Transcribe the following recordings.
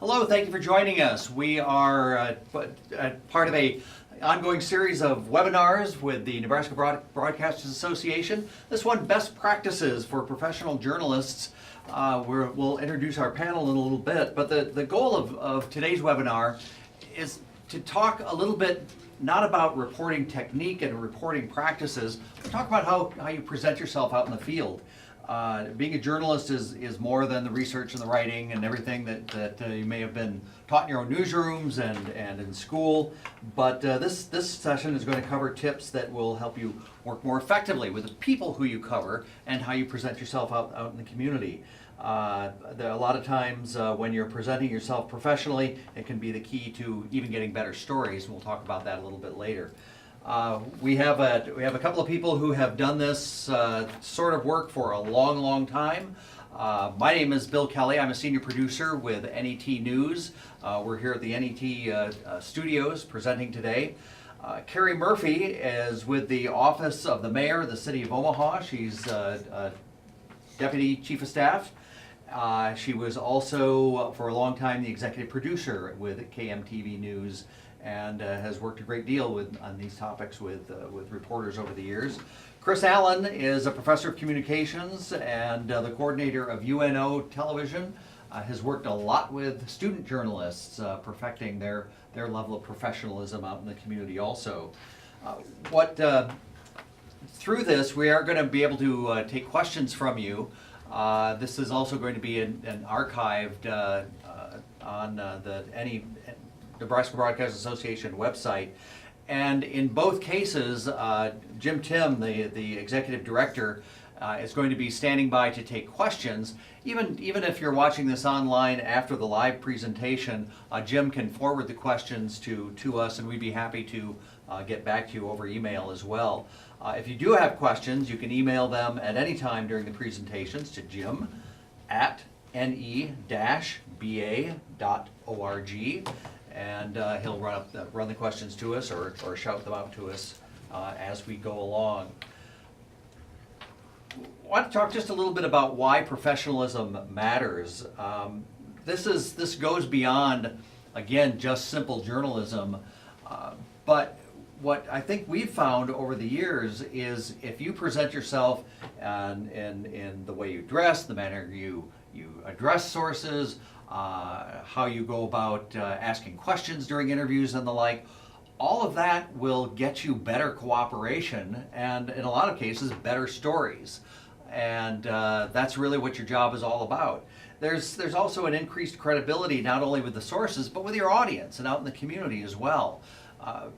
Hello, thank you for joining us. We are part of a ongoing series of webinars with the Nebraska Broadcasters Association. This one, Best Practices for Professional Journalists. We'll introduce our panel in a little bit, but the goal of today's webinar is to talk a little bit not about reporting technique and reporting practices, but talk about how you present yourself out in the field. Being a journalist is more than the research and the writing and everything that you may have been taught in your own newsrooms and in school. But this session is going to cover tips that will help you work more effectively with the people who you cover and how you present yourself out in the community. There are a lot of times when you're presenting yourself professionally, it can be the key to even getting better stories. We'll talk about that a little bit later. We have a couple of people who have done this sort of work for a long time. My name is Bill Kelly. I'm a senior producer with NET News. We're here at the NET studios presenting today. Carrie Murphy is with the Office of the Mayor of the City of Omaha. She's Deputy Chief of Staff. She was also, for a long time, the executive producer with KMTV News, and has worked a great deal on these topics with reporters over the years. Chris Allen is a professor of communications and the coordinator of UNO Television. Has worked a lot with student journalists, perfecting their level of professionalism out in the community also. Through this, we are going to be able to take questions from you. This is also going to be an archived on the Nebraska Broadcasters Association website. And in both cases, Jim Tim, the executive director, is going to be standing by to take questions. Even if you're watching this online after the live presentation, Jim can forward the questions to us, and we'd be happy to get back to you over email as well. If you do have questions, you can email them at any time during the presentations to jim@ne-ba.org. And he'll run the questions to us or shout them out to us as we go along. I want to talk just a little bit about why professionalism matters. This goes beyond, again, just simple journalism, but what I think we've found over the years is if you present yourself in the way you dress, the manner you address sources, how you go about asking questions during interviews and the like, all of that will get you better cooperation and, in a lot of cases, better stories. And that's really what your job is all about. There's also an increased credibility not only with the sources, but with your audience and out in the community as well.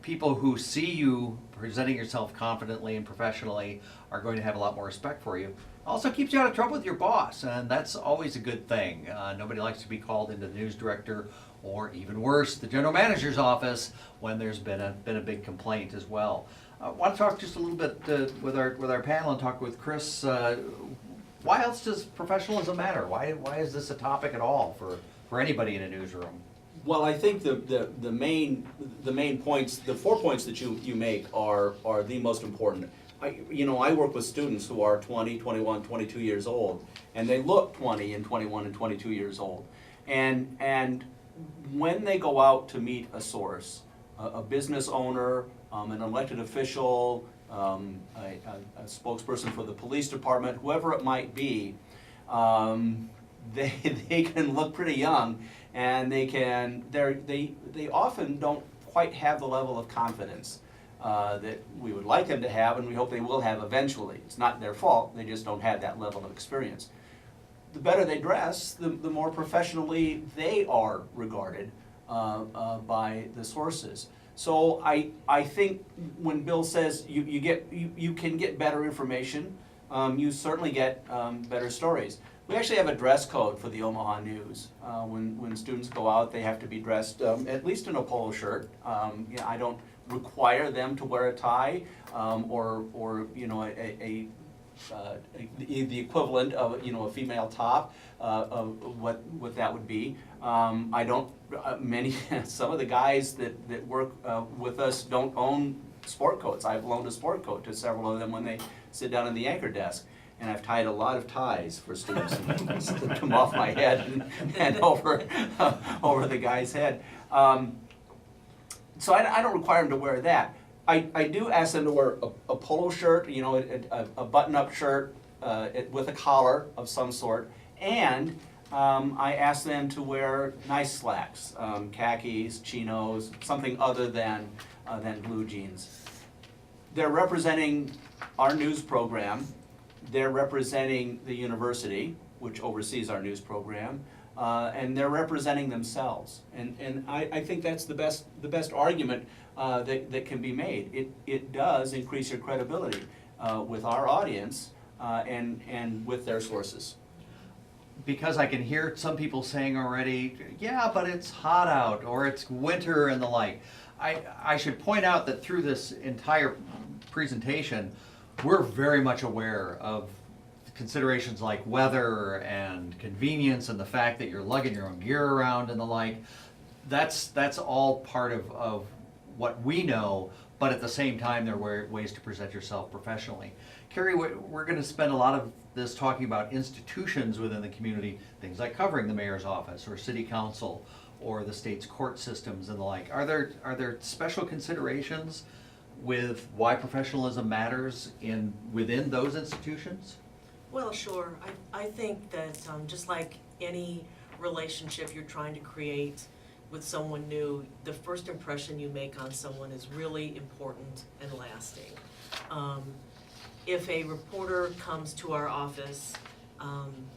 People who see you presenting yourself confidently and professionally are going to have a lot more respect for you. Also keeps you out of trouble with your boss, and that's always a good thing. Nobody likes to be called into the news director, or even worse, the general manager's office when there's been a big complaint as well. I want to talk just a little bit with our panel and talk with Chris. Why else does professionalism matter? Why is this a topic at all for anybody in a newsroom? Well, I think the main points, the 4 points that you make are the most important. I work with students who are 20, 21, 22 years old, and they look 20 and 21 and 22 years old. And when they go out to meet a source, a business owner, an elected official, a spokesperson for the police department, whoever it might be, they can look pretty young, and they often don't quite have the level of confidence that we would like them to have, and we hope they will have eventually. It's not their fault, they just don't have that level of experience. The better they dress, the more professionally they are regarded by the sources. So I think when Bill says you can get better information, you certainly get better stories. We actually have a dress code for the Omaha News. When students go out, they have to be dressed at least in a polo shirt. I don't require them to wear a tie or the equivalent of a female top of what that would be. I don't. Some of the guys that work with us don't own sport coats. I've loaned a sport coat to several of them when they sit down in the anchor desk. and I've tied a lot of ties for students to come off my head and over the guy's head. So I don't require them to wear that. I do ask them to wear a polo shirt, you know, a button-up shirt with a collar of some sort, and I ask them to wear nice slacks, khakis, chinos, something other than blue jeans. They're representing our news program. They're representing the university, which oversees our news program, and they're representing themselves. And I think that's the best argument that can be made. It does increase your credibility with our audience and with their sources. Because I can hear some people saying already, yeah, but it's hot out, or it's winter and the like. I should point out that through this entire presentation, we're very much aware of considerations like weather and convenience and the fact that you're lugging your own gear around and the like. That's all part of what we know, but at the same time, there are ways to present yourself professionally. Carrie, we're going to spend a lot of this talking about institutions within the community, things like covering the mayor's office or city council or the state's court systems and the like. Are there special considerations with why professionalism matters within those institutions? Well, sure. I think that just like any relationship you're trying to create with someone new, the first impression you make on someone is really important and lasting. If a reporter comes to our office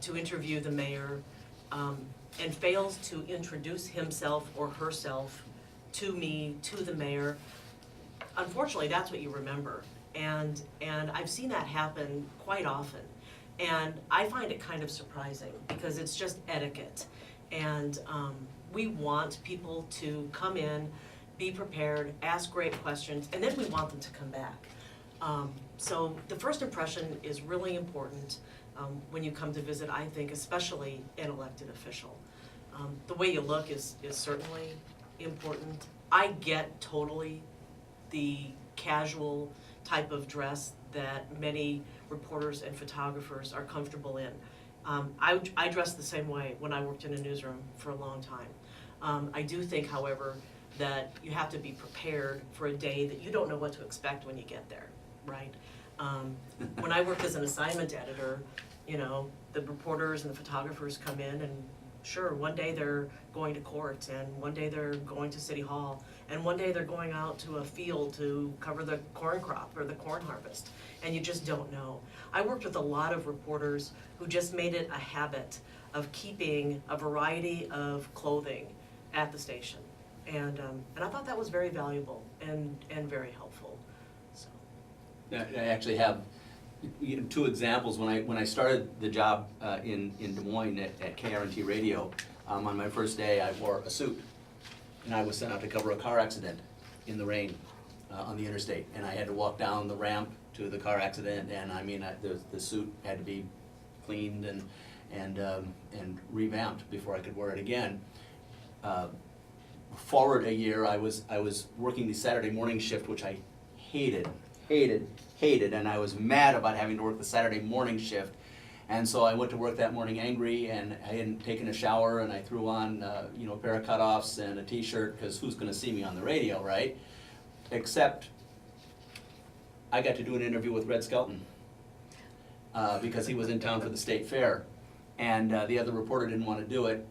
to interview the mayor and fails to introduce himself or herself to me, to the mayor, unfortunately, that's what you remember. And I've seen that happen quite often. And I find it kind of surprising because it's just etiquette. And we want people to come in, be prepared, ask great questions, and then we want them to come back. So the first impression is really important when you come to visit, I think, especially an elected official. The way you look is certainly important. I get totally the casual type of dress that many reporters and photographers are comfortable in. I dressed the same way when I worked in a newsroom for a long time. I do think, however, that you have to be prepared for a day that you don't know what to expect when you get there, right? When I worked as an assignment editor, you know, the reporters and the photographers come in and sure, one day they're going to court, and one day they're going to City Hall, and one day they're going out to a field to cover the corn crop or the corn harvest, and you just don't know. I worked with a lot of reporters who just made it a habit of keeping a variety of clothing at the station, and I thought that was very valuable and very helpful. So. I actually have two examples. When I started the job in Des Moines at KRNT Radio, on my first day I wore a suit, and I was sent out to cover a car accident in the rain on the interstate, and I had to walk down the ramp to the car accident, and I mean the suit had to be cleaned and revamped before I could wear it again. Forward a year, I was working the Saturday morning shift, which I hated, and I was mad about having to work the Saturday morning shift. And so I went to work that morning angry, and I hadn't taken a shower, and I threw on a pair of cutoffs and a t-shirt, because who's going to see me on the radio, right? Except I got to do an interview with Red Skelton because he was in town for the state fair, and the other reporter didn't want to do it,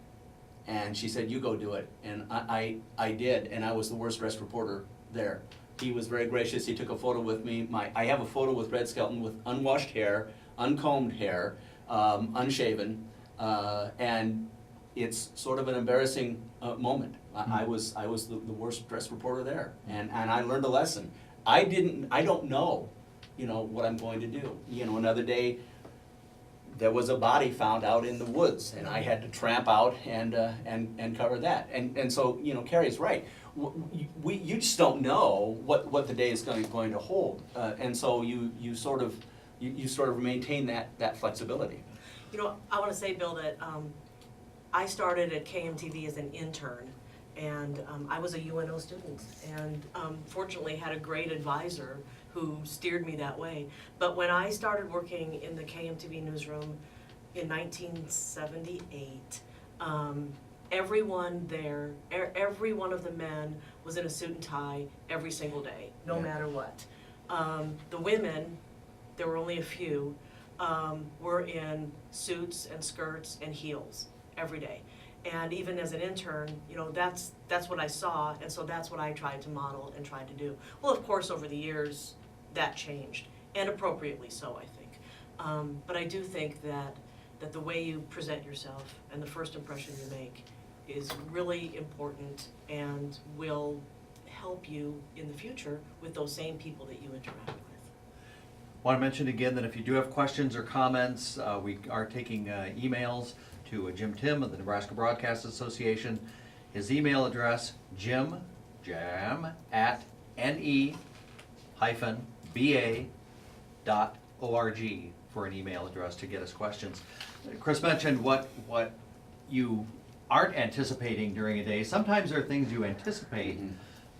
and she said, "You go do it," and I did, and I was the worst dressed reporter there. He was very gracious. He took a photo with me. I have a photo with Red Skelton with unwashed hair, uncombed hair, unshaven, and it's sort of an embarrassing moment. I was the worst dressed reporter there, and I learned a lesson. I don't know, what I'm going to do. Another day, there was a body found out in the woods, and I had to tramp out and cover that. And so, Carrie's right. You just don't know what the day is going to hold, and so you sort of maintain that flexibility. I want to say, Bill, that I started at KMTV as an intern, And I was a UNO student, and fortunately had a great advisor who steered me that way. But when I started working in the KMTV newsroom in 1978, everyone there, every one of the men was in a suit and tie every single day, no Yeah. matter what. The women, there were only a few, were in suits and skirts and heels every day. And even as an intern, you know, that's what I saw, and so that's what I tried to model and tried to do. Well, of course, over the years, that changed, and appropriately so, I think. But I do think that the way you present yourself and the first impression you make is really important and will help you in the future with those same people that you interact with. Want to mention again that if you do have questions or comments, we are taking emails to Jim Tim of the Nebraska Broadcast Association. His email address, jam at ne-ba.org for an email address to get us questions. Chris mentioned what you aren't anticipating during a day. Sometimes there are things you anticipate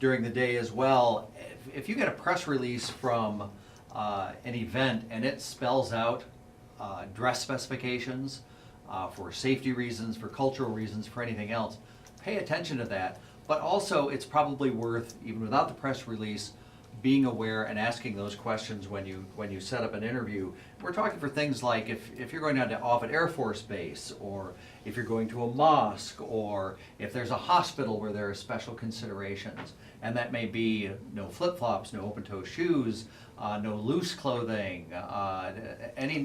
during the day as well. If you get a press release from an event and it spells out dress specifications for safety reasons, for cultural reasons, for anything else, pay attention to that. But also, it's probably worth, even without the press release, being aware and asking those questions when you set up an interview. We're talking for things like if you're going down to Offutt Air Force Base, or if you're going to a mosque, or if there's a hospital where there are special considerations. And that may be no flip-flops, no open-toe shoes, no loose clothing, any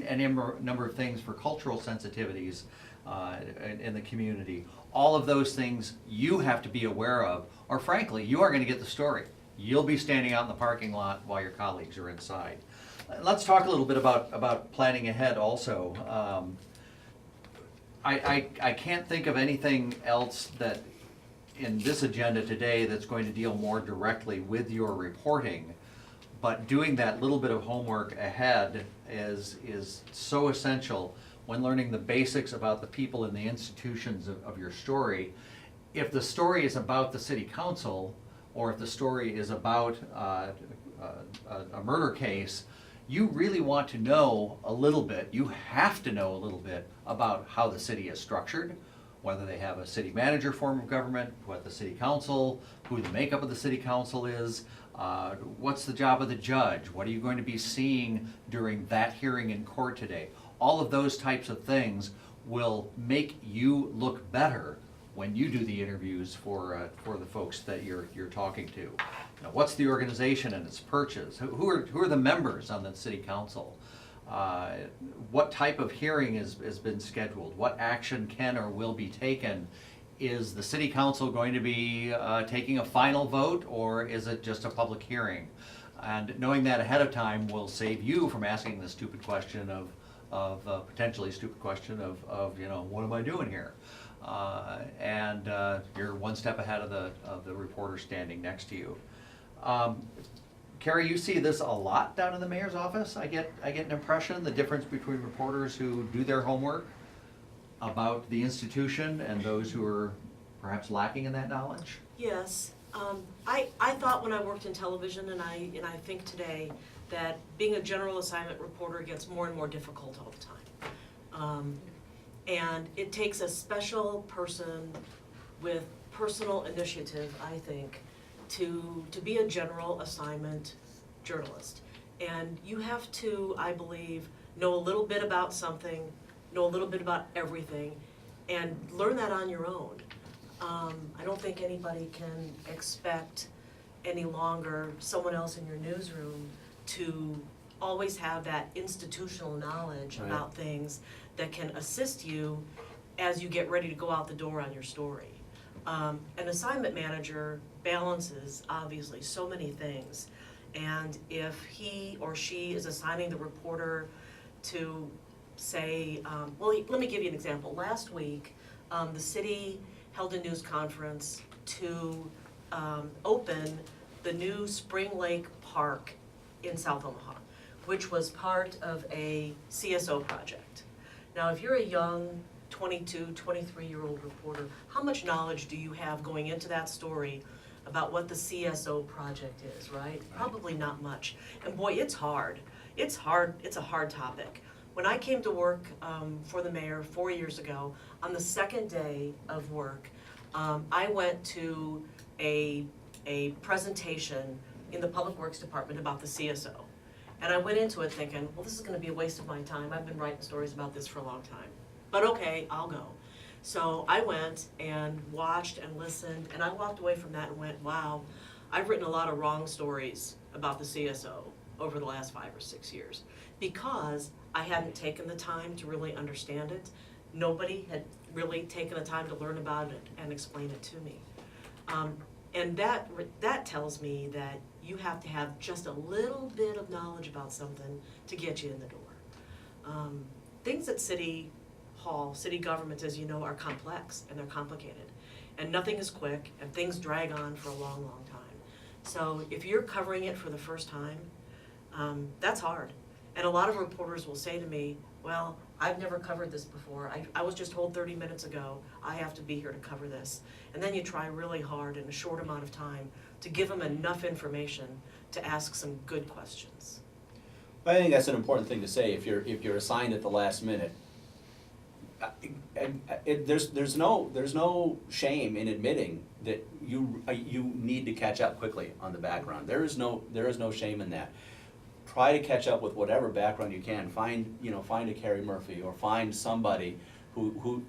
number of things for cultural sensitivities in the community. All of those things you have to be aware of, or frankly, you are going to get the story. You'll be standing out in the parking lot while your colleagues are inside. Let's talk a little bit about planning ahead also. I can't think of anything else that in this agenda today that's going to deal more directly with your reporting, but doing that little bit of homework ahead is so essential when learning the basics about the people and the institutions of your story. If the story is about the city council, or if the story is about a murder case, you really want to know a little bit, you have to know a little bit about how the city is structured, whether they have a city manager form of government, what the city council, who the makeup of the city council is, what's the job of the judge, what are you going to be seeing during that hearing in court today. All of those types of things will make you look better when you do the interviews for the folks that you're talking to. Now, what's the organization and its purchase? Who are the members on the city council? What type of hearing has been scheduled? What action can or will be taken? Is the city council going to be taking a final vote, or is it just a public hearing? And knowing that ahead of time will save you from asking the stupid question of potentially stupid question of you know, what am I doing here? And you're one step ahead of the reporter standing next to you. Carrie, you see this a lot down in the mayor's office. I get an impression, the difference between reporters who do their homework about the institution and those who are perhaps lacking in that knowledge. Yes, I thought when I worked in television, and I think today, that being a general assignment reporter gets more and more difficult all the time. And it takes a special person with personal initiative, I think, to be a general assignment journalist. And you have to, I believe, know a little bit about something, know a little bit about everything, and learn that on your own. I don't think anybody can expect any longer someone else in your newsroom to always have that institutional knowledge Right. about things that can assist you as you get ready to go out the door on your story. An assignment manager balances, obviously, so many things. And if he or she is assigning the reporter to say, well, let me give you an example. Last week, the city held a news conference to open the new Spring Lake Park in South Omaha, which was part of a CSO project. Now, if you're a young 22, 23-year-old reporter, how much knowledge do you have going into that story about what the CSO project is, right? Probably not much. And boy, it's hard. It's hard, it's a hard topic. When I came to work for the mayor 4 years ago, on the second day of work, I went to a presentation in the Public Works Department about the CSO. And I went into it thinking, well, this is gonna be a waste of my time. I've been writing stories about this for a long time. But okay, I'll go. So I went and watched and listened, and I walked away from that and went, wow, I've written a lot of wrong stories about the CSO over the last 5 or 6 years because I hadn't taken the time to really understand it. Nobody had really taken the time to learn about it and explain it to me. And that tells me that you have to have just a little bit of knowledge about something to get you in the door. Things at City Hall, city government, as you know, are complex and they're complicated. And nothing is quick and things drag on for a long, long time. So if you're covering it for the first time, that's hard. And a lot of reporters will say to me, well, I've never covered this before. I was just told 30 minutes ago, I have to be here to cover this. And then you try really hard in a short amount of time to give them enough information to ask some good questions. I think that's an important thing to say if you're assigned at the last minute. There's no shame in admitting that you need to catch up quickly on the background. There is no shame in that. Try to catch up with whatever background you can. Find a Carrie Murphy or find somebody who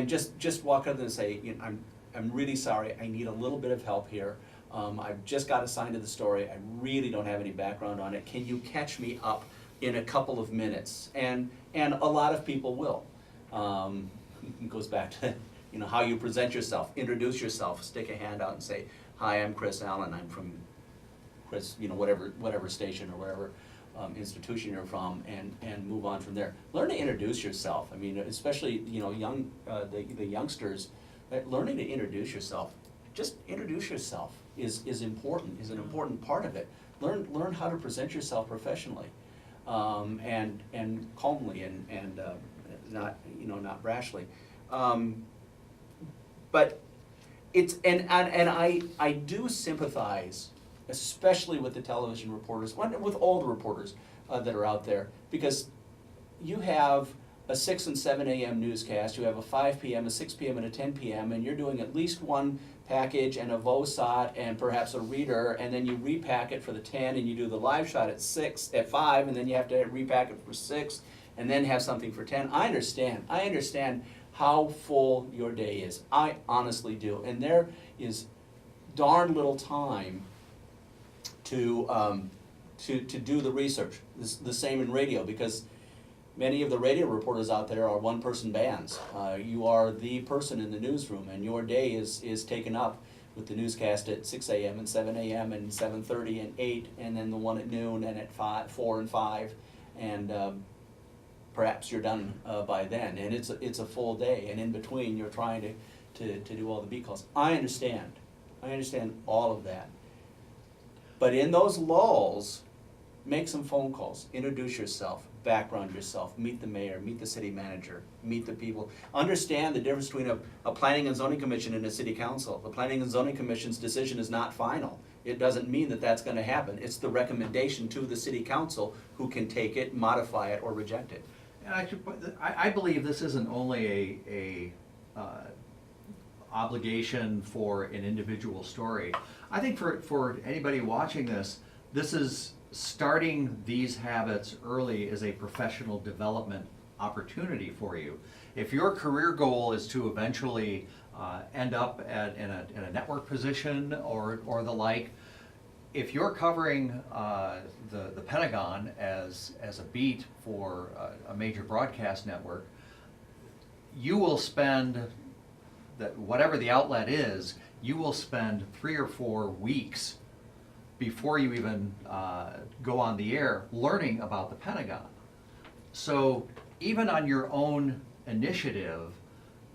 just walk up and say, I'm really sorry. I need a little bit of help here. I've just got assigned to the story. I really don't have any background on it. Can you catch me up in a couple of minutes? And a lot of people will. It goes back to how you present yourself. Introduce yourself. Stick a hand out and say, "Hi, I'm Chris Allen. I'm from Chris, whatever station or whatever institution you're from," and move on from there. Learn to introduce yourself. I mean, especially the youngsters, learning to introduce yourself. Just introduce yourself is important. Is an important part of it. Learn how to present yourself professionally, and calmly and not brashly. But it's and I do sympathize, especially with the television reporters, with all the reporters that are out there, because you have a 6 and 7 a.m. newscast, you have a 5 p.m., a 6 p.m., and a 10 p.m., and you're doing at least one package and a VOSOT and perhaps a reader, and then you repack it for the 10, and you do the live shot at 5, and then you have to repack it for 6, and then have something for 10. I understand how full your day is. I honestly do. And there is darn little time to do the research. The same in radio, because many of the radio reporters out there are one-person bands. You are the person in the newsroom, and your day is taken up with the newscast at 6 a.m. and 7 a.m. and 7:30 and 8, and then the one at noon and at 4 and 5, and perhaps you're done by then. And it's a full day, and in between you're trying to do all the beat calls. I understand all of that. But in those lulls, make some phone calls, introduce yourself, background yourself, meet the mayor, meet the city manager, meet the people. Understand the difference between a planning and zoning commission and a city council. The planning and zoning commission's decision is not final. It doesn't mean that that's going to happen. It's the recommendation to the city council who can take it, modify it, or reject it. And I believe this isn't only a obligation for an individual story. I think for anybody watching this, this is starting these habits early is a professional development opportunity for you. If your career goal is to eventually end up in a network position or the like, if you're covering the Pentagon as a beat for a major broadcast network, you will spend whatever the outlet is, you will spend 3 or 4 weeks before you even go on the air learning about the Pentagon. So even on your own initiative,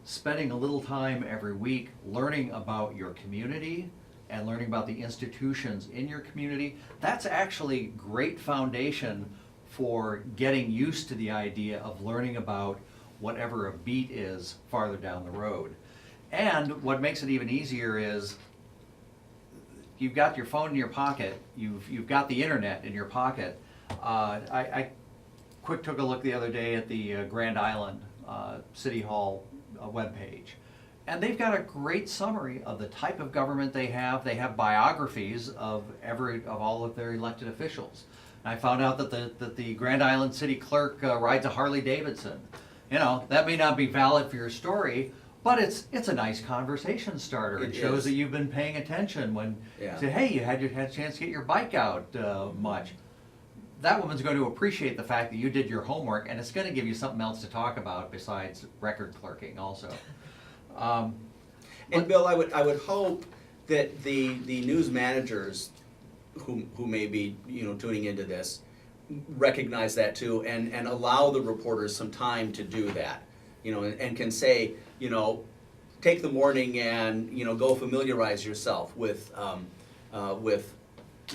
spending a little time every week learning about your community and learning about the institutions in your community, that's actually great foundation for getting used to the idea of learning about whatever a beat is farther down the road. And what makes it even easier is you've got your phone in your pocket, you've got the internet in your pocket. I quick took a look the other day at the Grand Island City Hall webpage. And they've got a great summary of the type of government they have. They have biographies of all of their elected officials. And I found out that the Grand Island City Clerk rides a Harley Davidson. You know, that may not be valid for your story, but it's a nice conversation starter. It shows that you've been paying attention when say, hey, you had a chance to get your bike out much. That woman's going to appreciate the fact that you did your homework, and it's going to give you something else to talk about besides record clerking also. And Bill, I would hope that the news managers who may be tuning into this recognize that too, and allow the reporters some time to do that, and can say, take the morning and go familiarize yourself with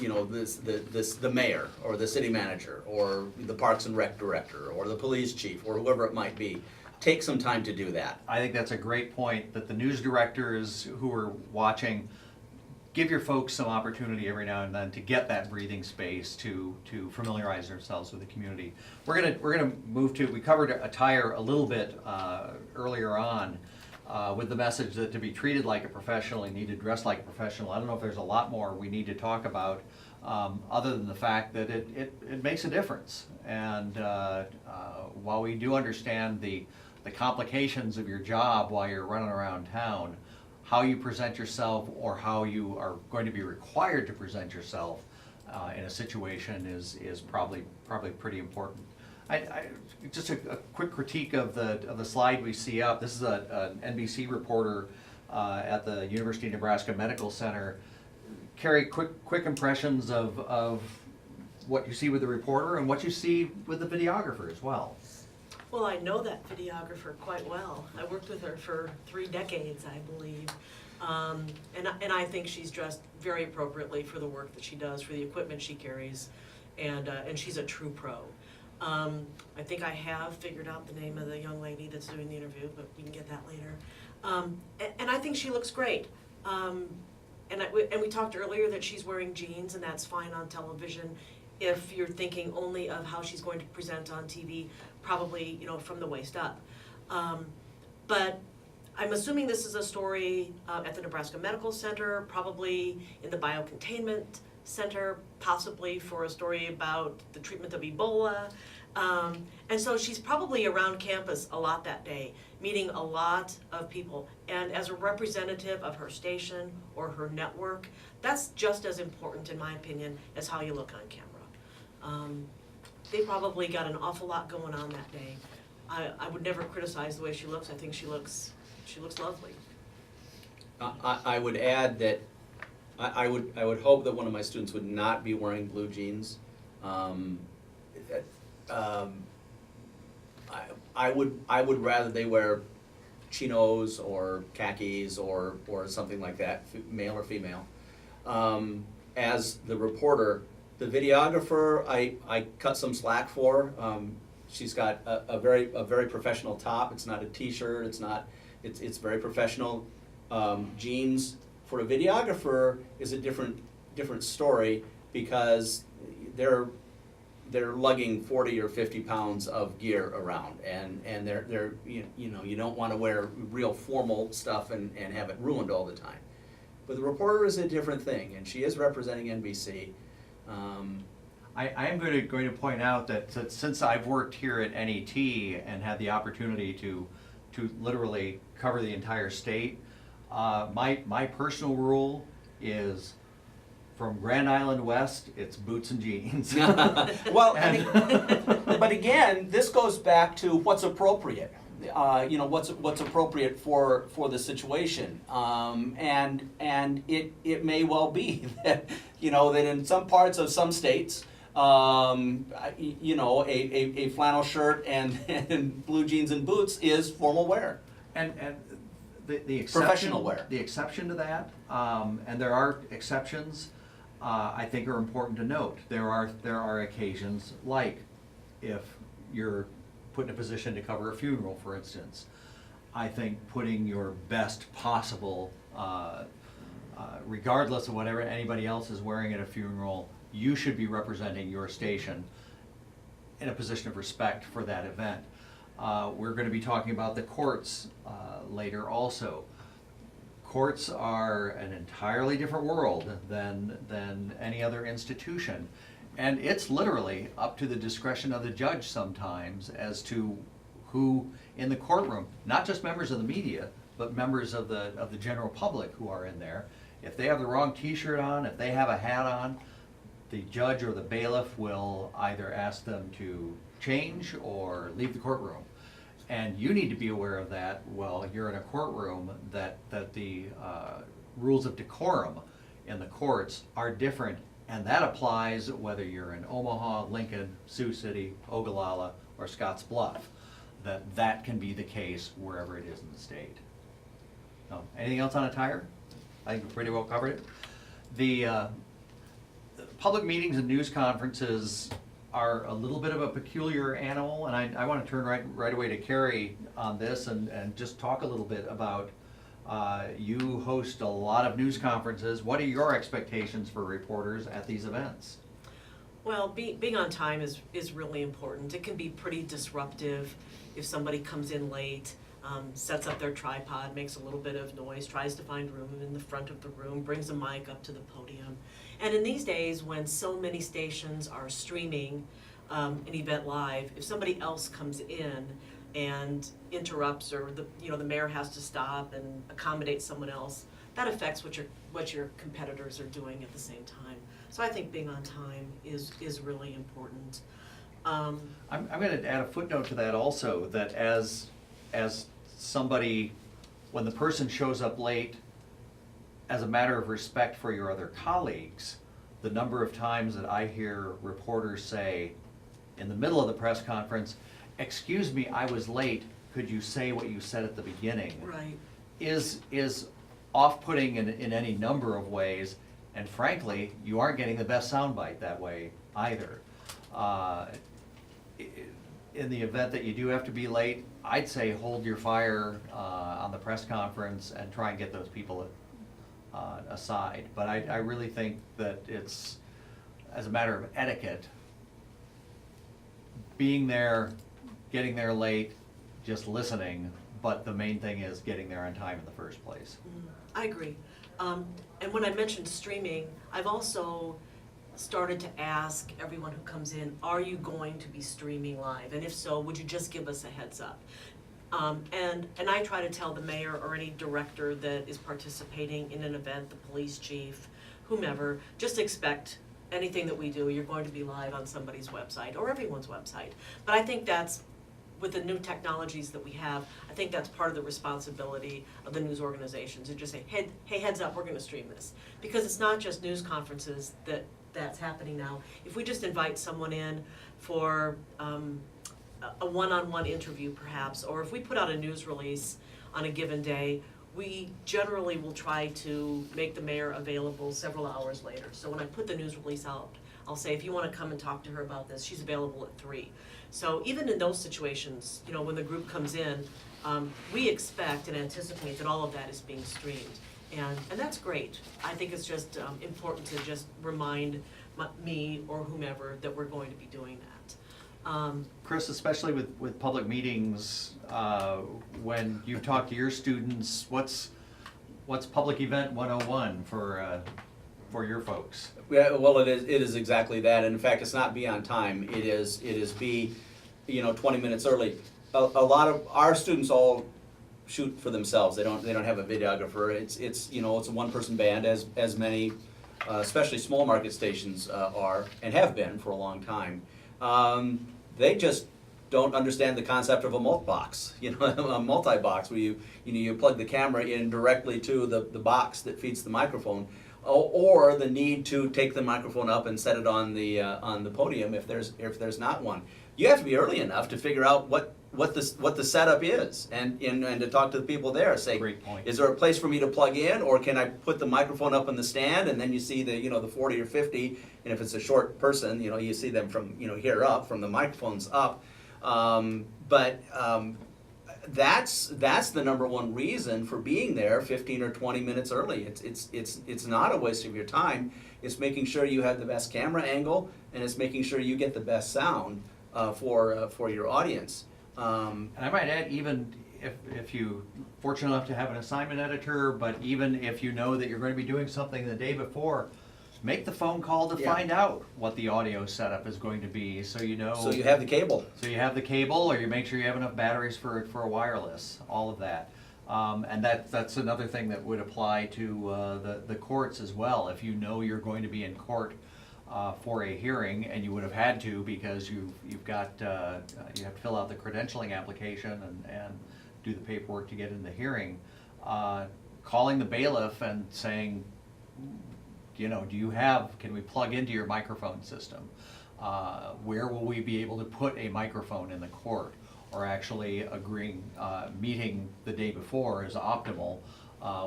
the mayor or the city manager or the Parks and Rec director or the police chief or whoever it might be. Take some time to do that. I think that's a great point, that the news directors who are watching, give your folks some opportunity every now and then to get that breathing space to familiarize themselves with the community. We're gonna move to, we covered attire a little bit earlier on with the message that to be treated like a professional, you need to dress like a professional. I don't know if there's a lot more we need to talk about other than the fact that it makes a difference. And while we do understand the complications of your job while you're running around town, how you present yourself or how you are going to be required to present yourself in a situation is probably pretty important. Just a quick critique of the slide we see up. This is an NBC reporter at the University of Nebraska Medical Center. Carrie, quick impressions of what you see with the reporter and what you see with the videographer as well. Well, I know that videographer quite well. I worked with her for 3 decades, I believe. And I think she's dressed very appropriately for the work that she does, for the equipment she carries, and she's a true pro. I think I have figured out the name of the young lady that's doing the interview, but we can get that later. And I think she looks great. And we talked earlier that she's wearing jeans, and that's fine on television. If you're thinking only of how she's going to present on TV, probably from the waist up. But I'm assuming this is a story at the Nebraska Medical Center, probably in the Biocontainment Center, possibly for a story about the treatment of Ebola. And so she's probably around campus a lot that day, meeting a lot of people. And as a representative of her station or her network, that's just as important, in my opinion, as how you look on camera. They probably got an awful lot going on that day. I would never criticize the way she looks. I think she looks lovely. I would add that I would hope that one of my students would not be wearing blue jeans. I would rather they wear chinos or khakis or something like that, male or female. As the reporter, the videographer, I cut some slack for. She's got a very professional top. It's not a t-shirt. It's very professional. Jeans for a videographer is a different story because they're lugging 40 or 50 pounds of gear around, and they're you don't want to wear real formal stuff and have it ruined all the time. But the reporter is a different thing, and she is representing NBC. I am going to point out that since I've worked here at NET and had the opportunity to literally cover the entire state, my personal rule is from Grand Island West, it's boots and jeans. Well, but again, this goes back to what's appropriate. What's appropriate for the situation, and it may well be that that in some parts of some states, a flannel shirt and blue jeans and boots is formal wear. And the exception, professional wear. The exception to that, and there are exceptions, I think are important to note. There are occasions like if you're put in a position to cover a funeral, for instance. I think putting your best possible, regardless of whatever anybody else is wearing at a funeral, you should be representing your station in a position of respect for that event. We're going to be talking about the courts later also. Courts are an entirely different world than any other institution. And it's literally up to the discretion of the judge sometimes as to who in the courtroom, not just members of the media, but members of the general public who are in there. If they have the wrong t-shirt on, if they have a hat on, the judge or the bailiff will either ask them to change or leave the courtroom. And you need to be aware of that while you're in a courtroom, that the rules of decorum in the courts are different. And that applies whether you're in Omaha, Lincoln, Sioux City, Ogallala, or Scotts Bluff. That can be the case wherever it is in the state. Anything else on attire? I think we pretty well covered it. The public meetings and news conferences are a little bit of a peculiar animal, and I want to turn right away to Carrie on this and just talk a little bit about, you host a lot of news conferences. What are your expectations for reporters at these events? Well, being on time is really important. It can be pretty disruptive if somebody comes in late, sets up their tripod, makes a little bit of noise, tries to find room in the front of the room, brings a mic up to the podium. And in these days, when so many stations are streaming an event live, if somebody else comes in and interrupts, or the mayor has to stop and accommodate someone else, that affects what your competitors are doing at the same time. So I think being on time is really important. I'm going to add a footnote to that also, that as somebody, when the person shows up late, as a matter of respect for your other colleagues, the number of times that I hear reporters say in the middle of the press conference, "Excuse me, I was late, could you say what you said at the beginning?" Right. is off-putting in any number of ways, and frankly, you aren't getting the best soundbite that way either. In the event that you do have to be late, I'd say hold your fire on the press conference and try and get those people aside. But I really think that it's, as a matter of etiquette, being there, getting there late, just listening, but the main thing is getting there on time in the first place. I agree. And when I mentioned streaming, I've also started to ask everyone who comes in, are you going to be streaming live? And if so, would you just give us a heads up? And I try to tell the mayor or any director that is participating in an event, the police chief, whomever, just expect anything that we do, you're going to be live on somebody's website or everyone's website. But I think that's, with the new technologies that we have, I think that's part of the responsibility of the news organizations, to just say, hey, heads up, we're gonna stream this. Because it's not just news conferences that's happening now. If we just invite someone in for a one-on-one interview perhaps, or if we put out a news release on a given day, we generally will try to make the mayor available several hours later. So when I put the news release out, I'll say, if you wanna come and talk to her about this, she's available at 3. So even in those situations, when the group comes in, we expect and anticipate that all of that is being streamed. And that's great. I think it's just important to just remind me or whomever that we're going to be doing that. Chris, especially with public meetings, when you talk to your students, what's Public Event 101 for your folks? Yeah, well, it is exactly that, and in fact, it's not be on time. It is be, 20 minutes early. A lot of our students all shoot for themselves. They don't have a videographer. It's a one-person band, as many, especially small market stations are and have been for a long time. They just don't understand the concept of a multi-box, a multi-box where you plug the camera in directly to the box that feeds the microphone, or the need to take the microphone up and set it on the podium if there's not one. You have to be early enough to figure out what the setup is, and to talk to the people there. Say, great point. Is there a place for me to plug in, or can I put the microphone up on the stand, and then you see the 40 or 50, and if it's a short person, you see them from here up, from the microphones up. that's the number one reason for being there 15 or 20 minutes early. It's not a waste of your time. It's making sure you have the best camera angle, and it's making sure you get the best sound for your audience. And I might add, even if you fortunate enough to have an assignment editor, but even if you know that you're going to be doing something the day before, make the phone call to Yeah. find out what the audio setup is going to be, so you know. So you have the cable. So you have the cable, or you make sure you have enough batteries for a wireless, all of that. And that's another thing that would apply to the courts as well. If you know you're going to be in court for a hearing, and you would have had to because you've got you have to fill out the credentialing application and do the paperwork to get in the hearing, calling the bailiff and saying, you know, can we plug into your microphone system? Where will we be able to put a microphone in the court? Or actually agreeing, meeting the day before is optimal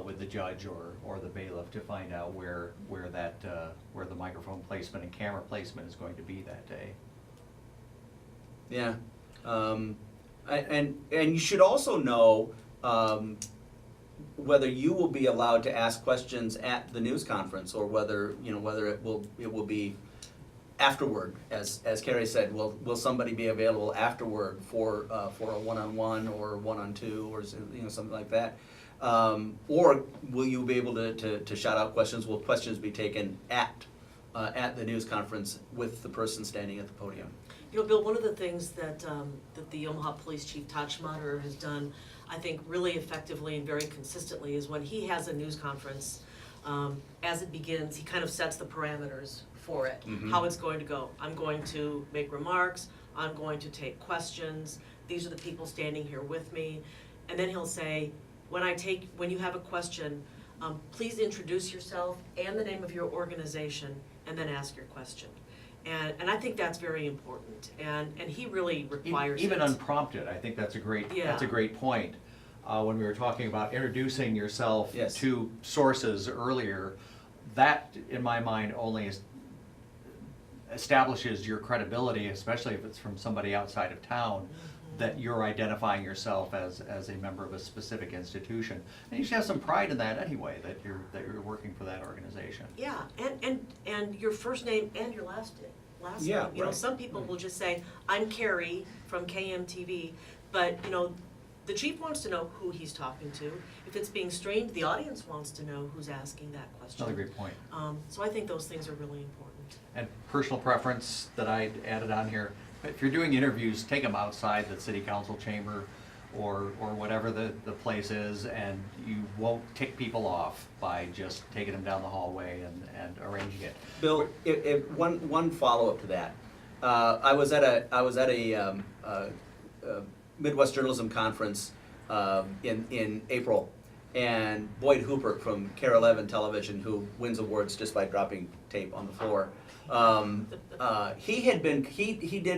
with the judge or the bailiff to find out where the microphone placement and camera placement is going to be that day. Yeah, and you should also know whether you will be allowed to ask questions at the news conference, or whether it will be afterward, as Carrie said. Will somebody be available afterward for a one-on-one or one-on-two, or something like that? Or will you be able to shout out questions? Will questions be taken at the news conference with the person standing at the podium? You know, Bill, one of the things that the Omaha Police Chief Todd Schmatter has done, I think, really effectively and very consistently, is when he has a news conference, as it begins, he kind of sets the parameters for it, how it's going to go. I'm going to make remarks, I'm going to take questions, these are the people standing here with me, and then he'll say, when you have a question, please introduce yourself and the name of your organization, and then ask your question. And I think that's very important, and he really requires even it. unprompted. I think that's a great Yeah. point. When we were talking about introducing yourself Yes. to sources earlier, that in my mind only establishes your credibility, especially if it's from somebody outside of town, that you're identifying yourself as a member of a specific institution. And you should have some pride in that anyway, that you're working for that organization. Yeah, and your first name and your last name. Yeah, You know, right. some people will just say, I'm Carrie from KMTV, but, you know, the chief wants to know who he's talking to. If it's being streamed, the audience wants to know who's asking that question. Another great point. So I think those things are really important. And personal preference that I added on here, if you're doing interviews, take them outside the city council chamber or whatever the place is, and you won't tick people off by just taking them down the hallway and arranging it. Bill, one follow-up to that. I was at a Midwest Journalism Conference in April, and Boyd Hooper from KARE 11 Television, who wins awards just by dropping tape on the floor,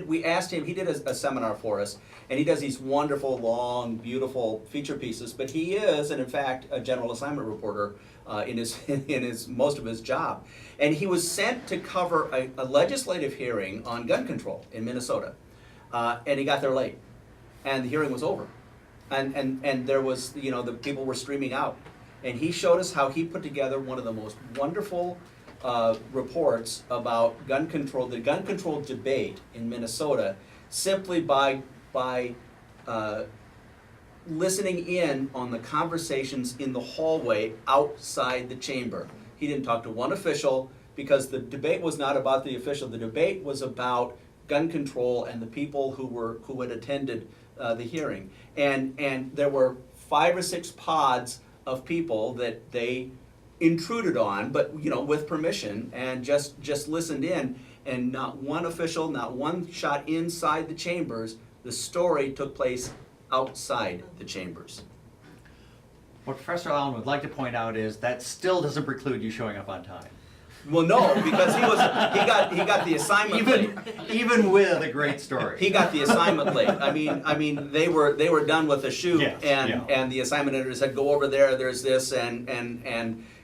we asked him, he did a seminar for us, and he does these wonderful, long, beautiful feature pieces, but he is, and in fact, a general assignment reporter in his most of his job. And he was sent to cover a legislative hearing on gun control in Minnesota, and he got there late, and the hearing was over. And there was, the people were streaming out. And he showed us how he put together one of the most wonderful reports about gun control, the gun control debate in Minnesota, simply by listening in on the conversations in the hallway outside the chamber. He didn't talk to one official, because the debate was not about the official. The debate was about gun control and the people who had attended the hearing. And there were 5 or 6 pods of people that they intruded on, but with permission, and just listened in, and not one official, not one shot inside the chambers. The story took place outside the chambers. What Professor Allen would like to point out is that still doesn't preclude you showing up on time. Well, no, because he got the assignment late. Even with a great story. He got the assignment late. I mean, they were done with the shoot, Yes, and the assignment editor said, go over there. There's this, and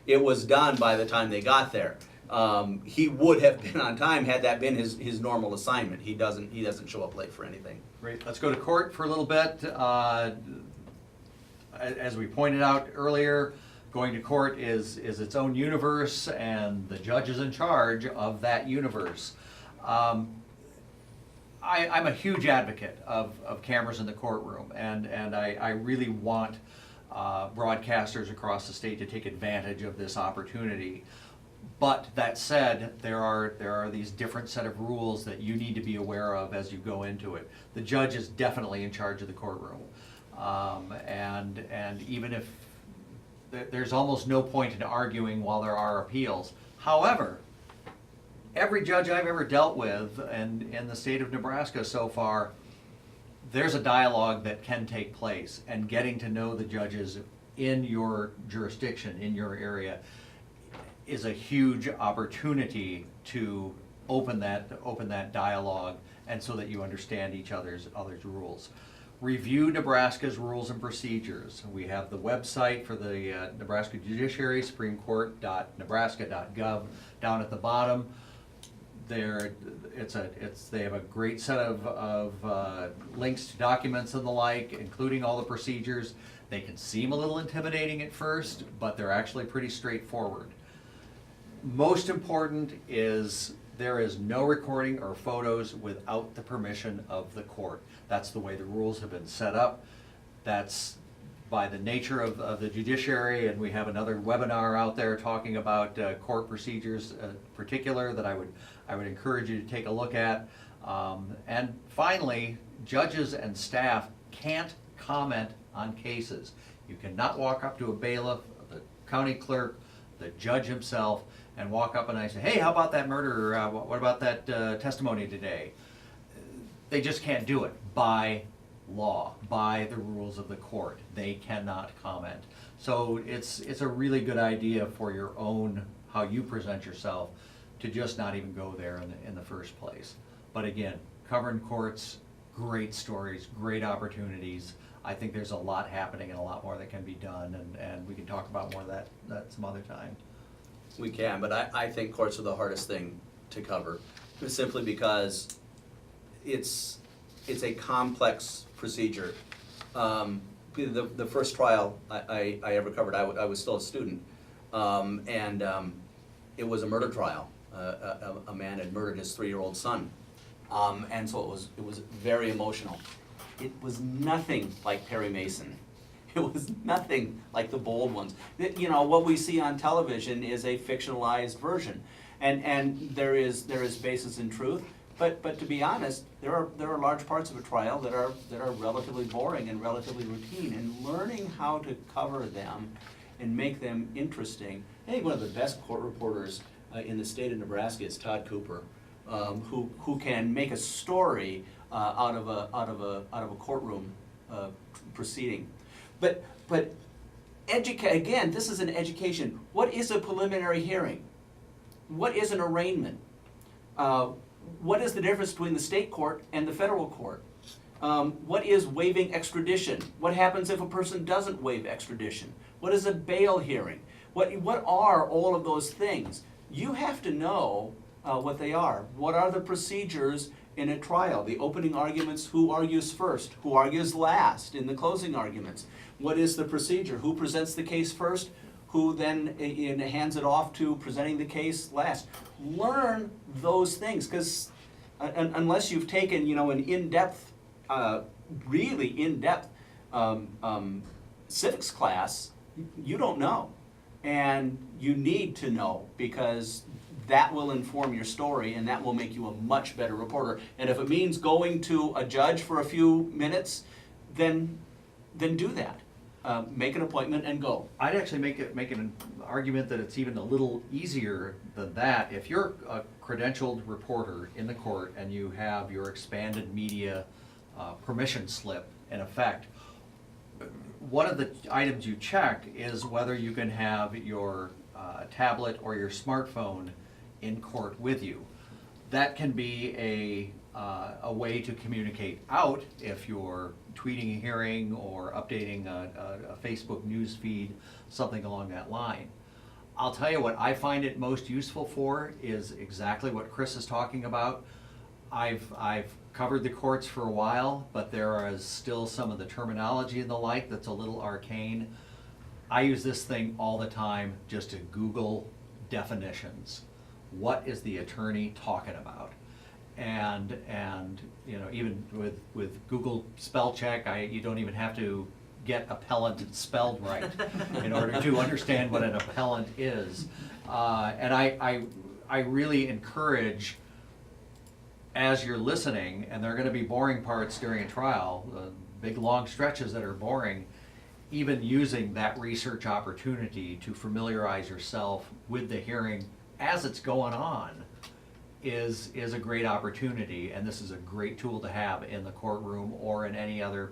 it was done by the time they got there. He would have been on time had that been his normal assignment. He doesn't show up late for anything. Great, let's go to court for a little bit. As we pointed out earlier, going to court is its own universe, and the judge is in charge of that universe. I'm a huge advocate of cameras in the courtroom, and I really want broadcasters across the state to take advantage of this opportunity. But that said, there are these different set of rules that you need to be aware of as you go into it. The judge is definitely in charge of the courtroom, and even if there's almost no point in arguing while there are appeals. However, every judge I've ever dealt with in the state of Nebraska so far, there's a dialogue that can take place, and getting to know the judges in your jurisdiction, in your area, is a huge opportunity to open that dialogue, and so that you understand each other's rules. Review Nebraska's rules and procedures. We have the website for the Nebraska Judiciary, supremecourt.nebraska.gov, down at the bottom. They have a great set of links to documents and the like, including all the procedures. They can seem a little intimidating at first, but they're actually pretty straightforward. Most important is there is no recording or photos without the permission of the court. That's the way the rules have been set up. That's by the nature of the judiciary, and we have another webinar out there talking about court procedures particular that I would encourage you to take a look at. And finally, judges and staff can't comment on cases. You cannot walk up to a bailiff, the county clerk, the judge himself, and walk up and I say, hey, how about that murder? What about that testimony today? They just can't do it by law, by the rules of the court. They cannot comment. So it's a really good idea for your own, how you present yourself, to just not even go there in the first place. But again, covering courts, great stories, great opportunities. I think there's a lot happening and a lot more that can be done, and we can talk about more of that some other time. We can, but I think courts are the hardest thing to cover, simply because it's a complex procedure. The first trial I ever covered, I was still a student, and it was a murder trial. A man had murdered his 3-year-old son, and so it was very emotional. It was nothing like Perry Mason. It was nothing like the bold ones. You know, what we see on television is a fictionalized version, and there is basis in truth. But to be honest, there are large parts of a trial that are relatively boring and relatively routine. And learning how to cover them and make them interesting. I think one of the best court reporters in the state of Nebraska is Todd Cooper, who can make a story out of a courtroom proceeding. But again, this is an education. What is a preliminary hearing? What is an arraignment? What is the difference between the state court and the federal court? What is waiving extradition? What happens if a person doesn't waive extradition? What is a bail hearing? What are all of those things? You have to know what they are. What are the procedures in a trial? The opening arguments, who argues first? Who argues last in the closing arguments? What is the procedure? Who presents the case first? Who then hands it off to presenting the case last? Learn those things, because unless you've taken, an in-depth, really in-depth civics class, you don't know. And you need to know, because that will inform your story, and that will make you a much better reporter. And if it means going to a judge for a few minutes, then do that. Make an appointment and go. I'd actually make an argument that it's even a little easier than that. If you're a credentialed reporter in the court and you have your expanded media permission slip in effect, one of the items you check is whether you can have your tablet or your smartphone in court with you. That can be a way to communicate out if you're tweeting a hearing or updating a Facebook news feed, something along that line. I'll tell you what I find it most useful for is exactly what Chris is talking about. I've covered the courts for a while, but there is still some of the terminology and the like that's a little arcane. I use this thing all the time just to Google definitions. What is the attorney talking about? And you know, even with Google spell check, you don't even have to get appellant spelled right in order to understand what an appellant is. And I really encourage, as you're listening, and there are going to be boring parts during a trial, big long stretches that are boring, even using that research opportunity to familiarize yourself with the hearing as it's going on is a great opportunity, and this is a great tool to have in the courtroom or in any other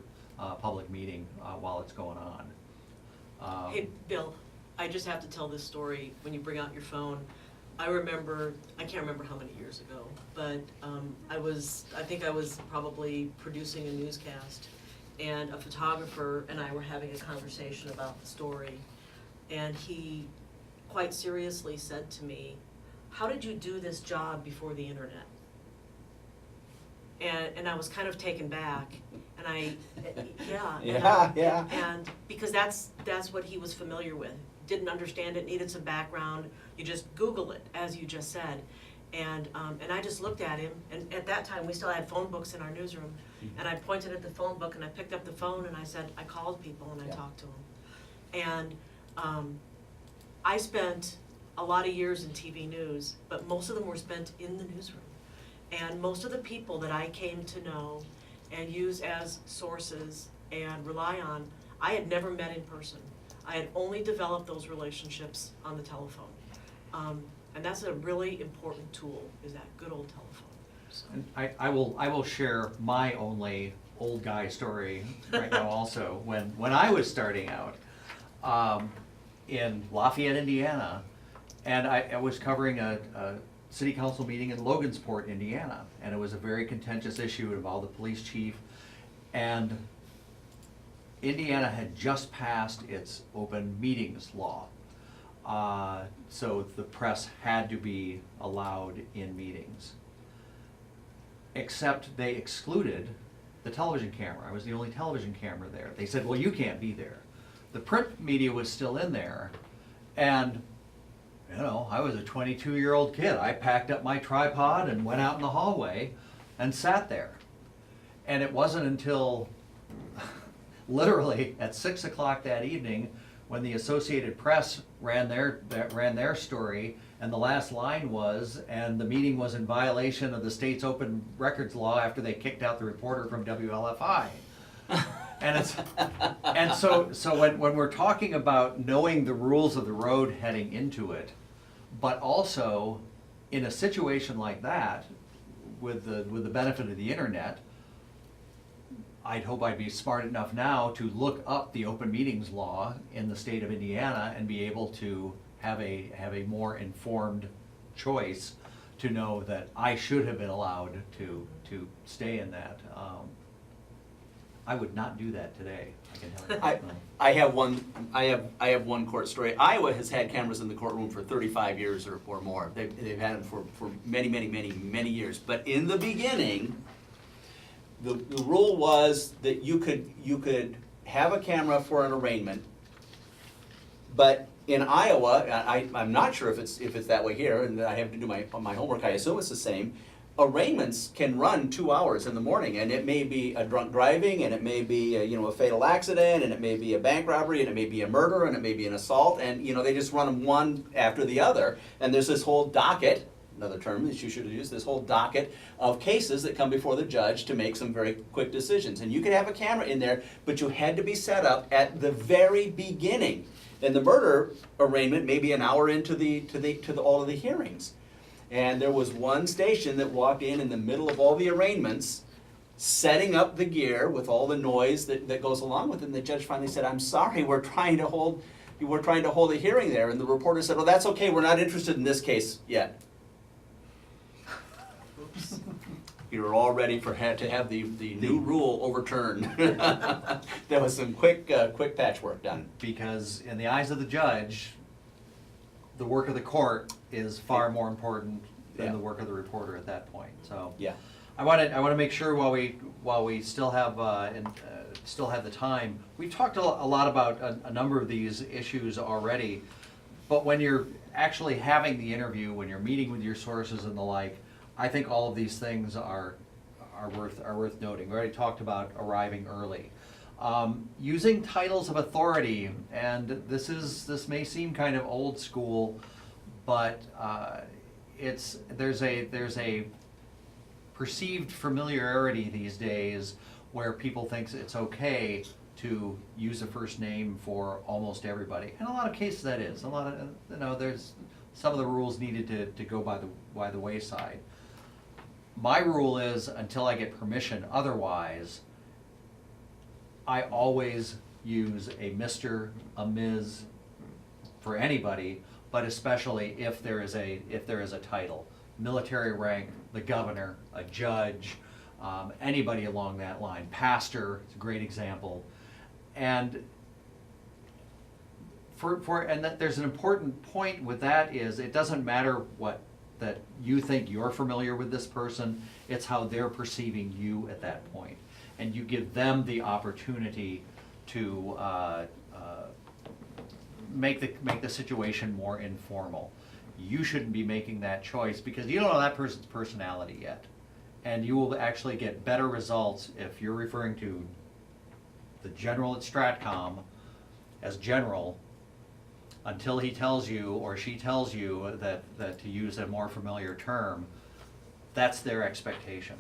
public meeting while it's going on. Hey, Bill, I just have to tell this story when you bring out your phone. I remember, I can't remember how many years ago, but I think I was probably producing a newscast, and a photographer and I were having a conversation about the story, and he quite seriously said to me, "How did you do this job before the internet?" And I was kind of taken back, and Yeah. and because that's what he was familiar with. Didn't understand it, needed some background. You just Google it, as you just said. And I just looked at him, and at that time, we still had phone books in our newsroom. And I pointed at the phone book, and I picked up the phone, and I said, I called people, and I talked to them. And I spent a lot of years in TV news, but most of them were spent in the newsroom. And most of the people that I came to know and use as sources and rely on, I had never met in person. I had only developed those relationships on the telephone. And that's a really important tool, is that good old telephone. So. And I will share my only old guy story right now also. When I was starting out in Lafayette, Indiana, and I was covering a city council meeting in Logansport, Indiana, and it was a very contentious issue. It involved the police chief, and Indiana had just passed its open meetings law. So the press had to be allowed in meetings. Except they excluded the television camera. I was the only television camera there. They said, well, you can't be there. The print media was still in there, and you know, I was a 22-year-old kid. I packed up my tripod and went out in the hallway and sat there. And it wasn't until literally at 6 o'clock that evening when the Associated Press ran their story, and the last line was, and the meeting was in violation of the state's open records law after they kicked out the reporter from WLFI. And so when we're talking about knowing the rules of the road heading into it, but also in a situation like that, with the benefit of the internet, I'd hope I'd be smart enough now to look up the open meetings law in the state of Indiana and be able to have a more informed choice to know that I should have been allowed to stay in that. I would not do that today, I can tell you. I have one court story. Iowa has had cameras in the courtroom for 35 years or more. They've had them for many years. But in the beginning, the rule was that you could have a camera for an arraignment, but in Iowa, I'm not sure if it's that way here, and I have to do my homework. I assume it's the same. Arraignments can run 2 hours in the morning, and it may be a drunk driving, and it may be a fatal accident, and it may be a bank robbery, and it may be a murder, and it may be an assault, and they just run them one after the other. And there's this whole docket, another term that you should use, this whole docket of cases that come before the judge to make some very quick decisions. And you could have a camera in there, but you had to be set up at the very beginning. And the murder arraignment may be an hour into all of the hearings. And there was one station that walked in the middle of all the arraignments, setting up the gear with all the noise that goes along with it. And the judge finally said, "I'm sorry, we're trying to hold a hearing there." And the reporter said, "Well, that's okay, we're not interested in this case yet." Oops. We were all ready to have the new rule overturned. There was some quick patchwork done. Because in the eyes of the judge, the work of the court is far more important than Yeah. the work of the reporter at that point, so. Yeah. I want to make sure while we still have still have the time. We've talked a lot about a number of these issues already, but when you're actually having the interview, when you're meeting with your sources and the like, I think all of these things are worth noting. We already talked about arriving early, using titles of authority, and this may seem kind of old school, but there's a perceived familiarity these days where people think it's okay to use a first name for almost everybody. In a lot of cases that is. A lot of, there's some of the rules needed to go by the wayside. My rule is until I get permission otherwise, I always use a Mr., a Ms. for anybody, but especially if there is a title. Military rank, the governor, a judge, anybody along that line. Pastor is a great example. And there's an important point with that is it doesn't matter that you think you're familiar with this person, it's how they're perceiving you at that point. And you give them the opportunity to make the situation more informal. You shouldn't be making that choice because you don't know that person's personality yet. And you will actually get better results if you're referring to the general at Stratcom as general until he tells you or she tells you that to use a more familiar term, that's their expectation.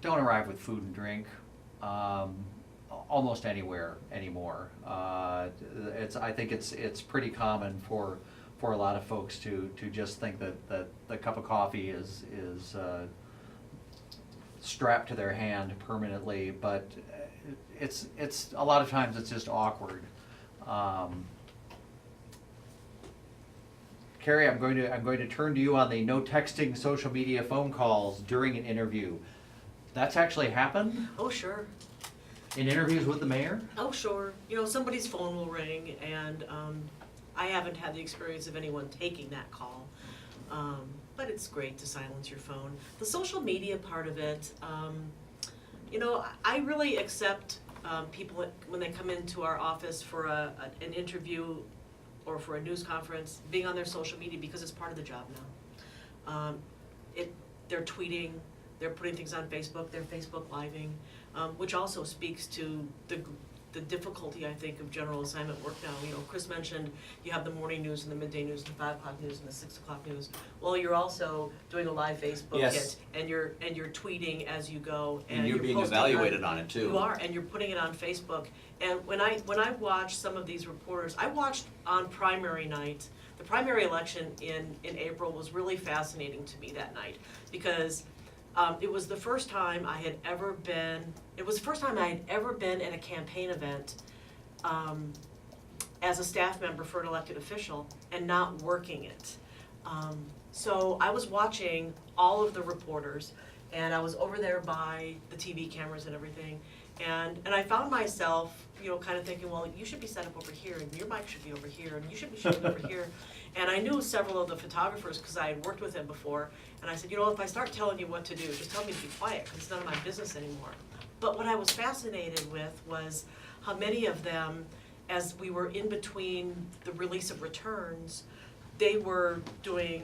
Don't arrive with food and drink almost anywhere anymore. I think it's pretty common for a lot of folks to just think that the cup of coffee is strapped to their hand permanently, but it's a lot of times it's just awkward. Carrie, I'm going to turn to you on the no texting, social media, phone calls during an interview. That's actually happened Oh, sure. in interviews with the mayor? Oh, sure. Somebody's phone will ring, and I haven't had the experience of anyone taking that call. But it's great to silence your phone. The social media part of it, I really accept people when they come into our office for an interview or for a news conference, being on their social media because it's part of the job now. They're tweeting, they're putting things on Facebook, they're Facebook living, which also speaks to the difficulty, I think, of general assignment work now. Chris mentioned you have the morning news and the midday news and the 5 o'clock news and the 6 o'clock news. Well, you're also doing a live Facebook Yes. hit, and you're tweeting as you go, And you're being posting evaluated on it too. You are, and you're putting it on Facebook. And when I watch some of these reporters, I watched on primary night. The primary election in April was really fascinating to me that night because it was the first time I had ever been. It was the first time I had ever been at a campaign event as a staff member for an elected official and not working it. So I was watching all of the reporters, and I was over there by the TV cameras and everything, and I found myself, kind of thinking, well, you should be set up over here, and your mic should be over here, and you should be shooting over here. And I knew several of the photographers because I had worked with them before, and I said, if I start telling you what to do, just tell me to be quiet because it's none of my business anymore. But what I was fascinated with was how many of them, as we were in between the release of returns, they were doing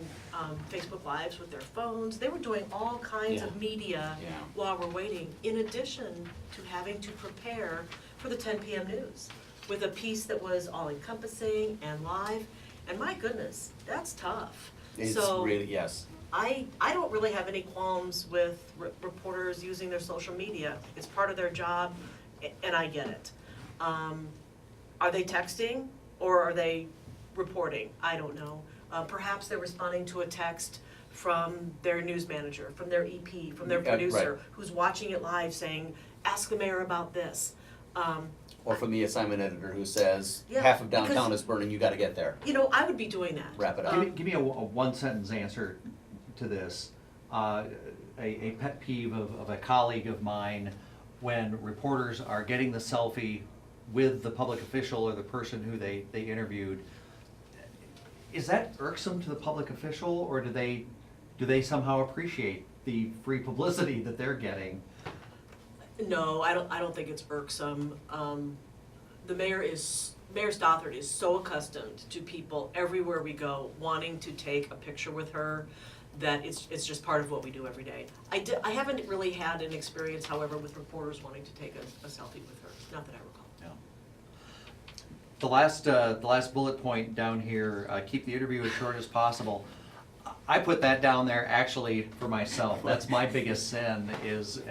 Facebook Lives with their phones. They were doing all kinds of media while we're waiting, in addition to having to prepare for the 10 p.m. news with a piece that was all-encompassing and live. And my goodness, that's tough. It's so really, yes. I don't really have any qualms with reporters using their social media. It's part of their job, and I get it. Are they texting or are they reporting? I don't know. Perhaps they're responding to a text from their news manager, from their EP, from their producer, right. who's watching it live saying, ask the mayor about this. Or from the assignment editor who says, Yeah, half of downtown because- is burning, you gotta get there. I would be doing that. Wrap it up. Give me a one-sentence answer to this. A pet peeve of a colleague of mine when reporters are getting the selfie with the public official or the person who they interviewed. Is that irksome to the public official, or do they somehow appreciate the free publicity that they're getting? No, I don't think it's irksome. The Mayor Stothard is so accustomed to people everywhere we go wanting to take a picture with her that it's just part of what we do every day. I haven't really had an experience, however, with reporters wanting to take a selfie with her, not that I recall. Yeah. The last bullet point down here, keep the interview as short as possible. I put that down there actually for myself. That's my biggest sin is,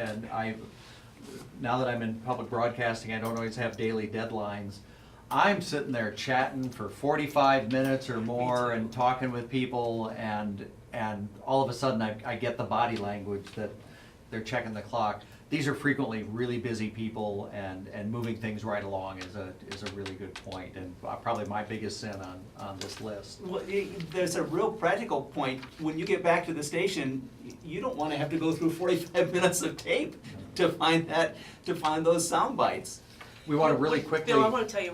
now that I'm in public broadcasting, I don't always have daily deadlines. I'm sitting there chatting for 45 minutes or more and talking with people, and all of a sudden I get the body language that they're checking the clock. These are frequently really busy people, and moving things right along is a really good point, and probably my biggest sin on this list. Well, there's a real practical point. When you get back to the station, you don't want to have to go through 45 minutes of tape to find those sound bites. We want to really quickly. Bill, I want to tell you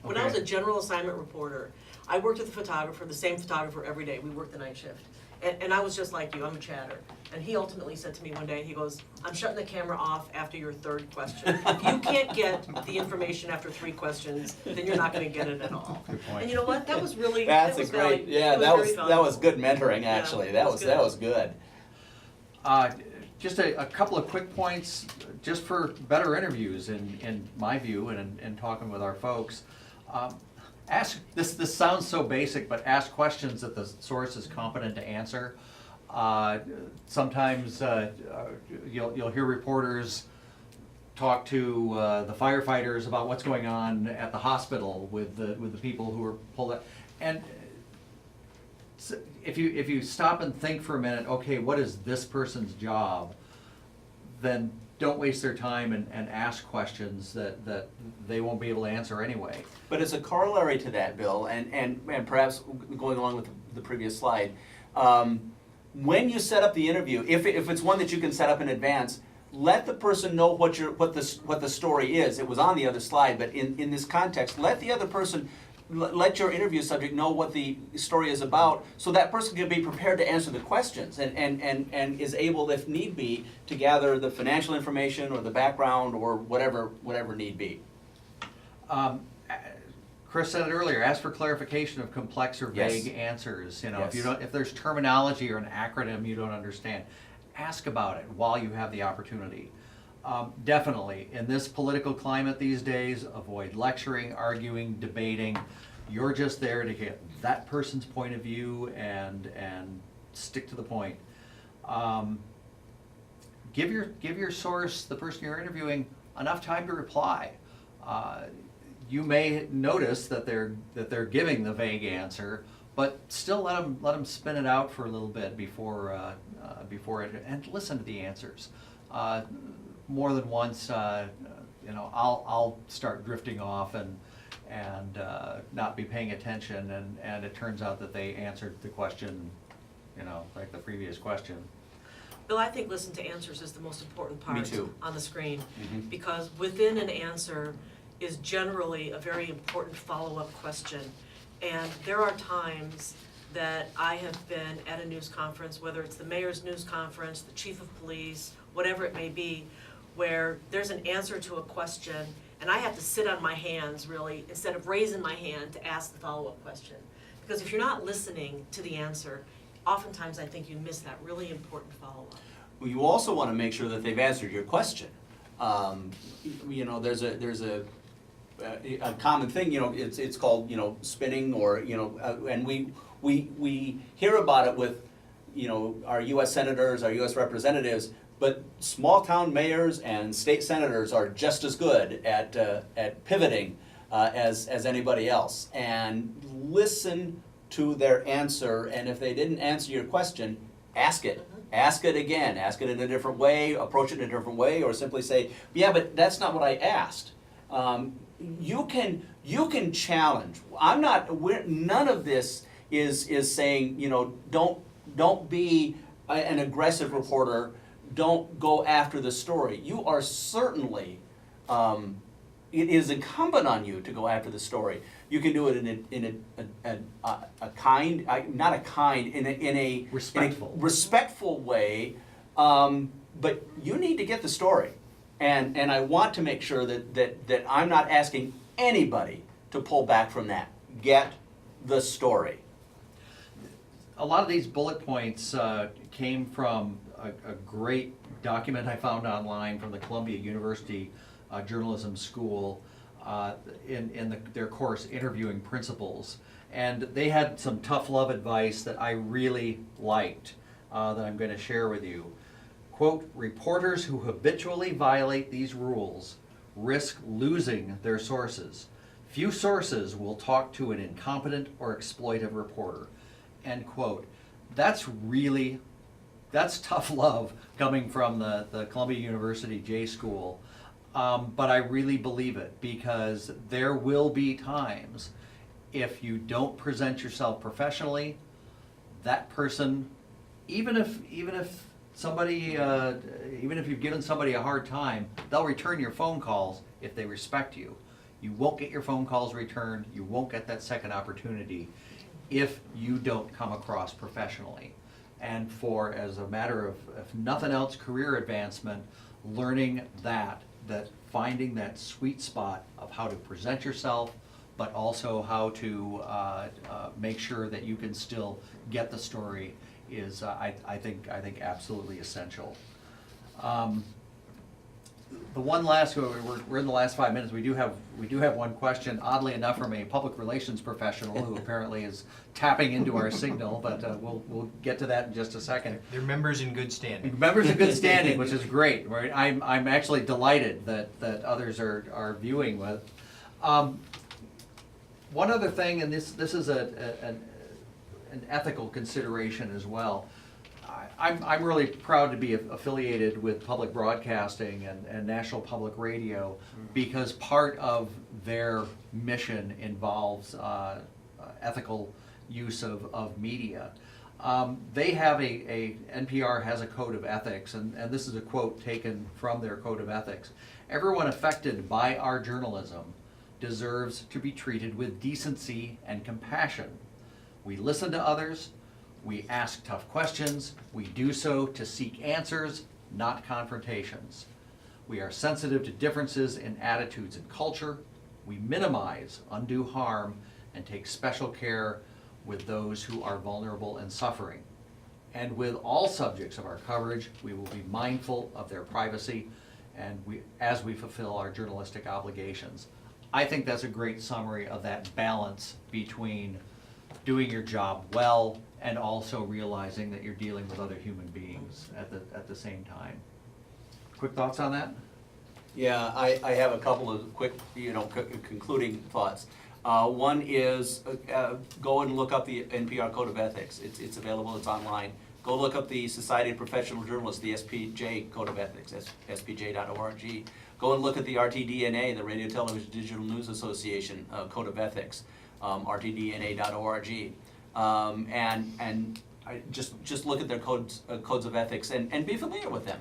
when I okay. was a general assignment reporter, I worked with the same photographer every day. We worked the night shift. And I was just like you, I'm a chatter. And he ultimately said to me one day, he goes, I'm shutting the camera off after your third question. If you can't get the information after 3 questions, then you're not going to get it at all. Good point. And you know what? That was really, That's that was a great, very, yeah, that that was was very that was valuable. good mentoring actually. Yeah, that was good. Just a couple of quick points, just for better interviews, in my view, and in talking with our folks. Ask, this sounds so basic, but ask questions that the source is competent to answer. Sometimes you'll hear reporters talk to the firefighters about what's going on at the hospital with the people who are pulled out. And if you stop and think for a minute, okay, what is this person's job? Then don't waste their time and ask questions that they won't be able to answer anyway. But as a corollary to that, Bill, and perhaps going along with the previous slide, when you set up the interview, if it's one that you can set up in advance, let the person know what the story is. It was on the other slide, but in this context, let the other person, let your interview subject know what the story is about, so that person can be prepared to answer the questions and is able, if need be, to gather the financial information or the background or whatever need be. Chris said it earlier, ask for clarification of complex or vague Yes. answers. You know, Yes. if there's terminology or an acronym you don't understand, ask about it while you have the opportunity. Definitely, in this political climate these days, avoid lecturing, arguing, debating. You're just there to get that person's point of view and stick to the point. Give your source, the person you're interviewing, enough time to reply. You may notice that they're giving the vague answer, but still let them spin it out for a little bit before it, and listen to the answers. More than once, I'll start drifting off and not be paying attention, and it turns out that they answered the question, like the previous question. Bill, I think listen to answers is the most important part Me too. on the screen. Mhm. Because within an answer is generally a very important follow-up question. And there are times that I have been at a news conference, whether it's the mayor's news conference, the chief of police, whatever it may be, where there's an answer to a question and I have to sit on my hands really, instead of raising my hand to ask the follow-up question. Because if you're not listening to the answer, oftentimes I think you miss that really important follow-up. Well, you also want to make sure that they've answered your question. There's a common thing, it's called, spinning, or, and we hear about it with, our U.S. senators, our U.S. representatives, but small town mayors and state senators are just as good at pivoting as anybody else. And listen to their answer, and if they didn't answer your question, ask it. Ask it again, ask it in a different way, approach it in a different way, or simply say, yeah, but that's not what I asked. You can challenge. None of this is saying, don't be an aggressive reporter, don't go after the story. You are certainly, it is incumbent on you to go after the story. You can do it in a kind, not a kind, in a respectful way. But you need to get the story, and I want to make sure that I'm not asking anybody to pull back from that. Get the story. A lot of these bullet points came from a great document I found online from the Columbia University Journalism School in their course, Interviewing Principles. And they had some tough love advice that I really liked that I'm going to share with you. Quote, reporters who habitually violate these rules risk losing their sources. Few sources will talk to an incompetent or exploitive reporter. End quote. That's tough love coming from the Columbia University J School. But I really believe it, because there will be times if you don't present yourself professionally, that person, even if you've given somebody a hard time, they'll return your phone calls if they respect you. You won't get your phone calls returned. You won't get that second opportunity if you don't come across professionally. And for, as a matter of, if nothing else, career advancement, learning that finding that sweet spot of how to present yourself, but also how to make sure that you can still get the story is, I think absolutely essential. The one last, we're in the last 5 minutes. We do have one question, oddly enough, from a public relations professional who apparently is tapping into our signal, but we'll get to that in just a second. They're members in good standing. Members in good standing, which is great. Right? I'm actually delighted that others are viewing with. One other thing, and this is an ethical consideration as well. I'm really proud to be affiliated with public broadcasting and National Public Radio, because part of their mission involves ethical use of media. They have NPR has a code of ethics, and this is a quote taken from their code of ethics. Everyone affected by our journalism deserves to be treated with decency and compassion. We listen to others. We ask tough questions. We do so to seek answers, not confrontations. We are sensitive to differences in attitudes and culture. We minimize undue harm and take special care with those who are vulnerable and suffering. And with all subjects of our coverage, we will be mindful of their privacy and as we fulfill our journalistic obligations. I think that's a great summary of that balance between doing your job well and also realizing that you're dealing with other human beings at the same time. Quick thoughts on that? Yeah, I have a couple of quick, concluding thoughts. One is go and look up the NPR Code of Ethics. It's available, it's online. Go look up the Society of Professional Journalists, the SPJ Code of Ethics, spj.org. Go and look at the RTDNA, the Radio Television Digital News Association Code of Ethics, rtdna.org. And I just look at their codes of ethics and be familiar with them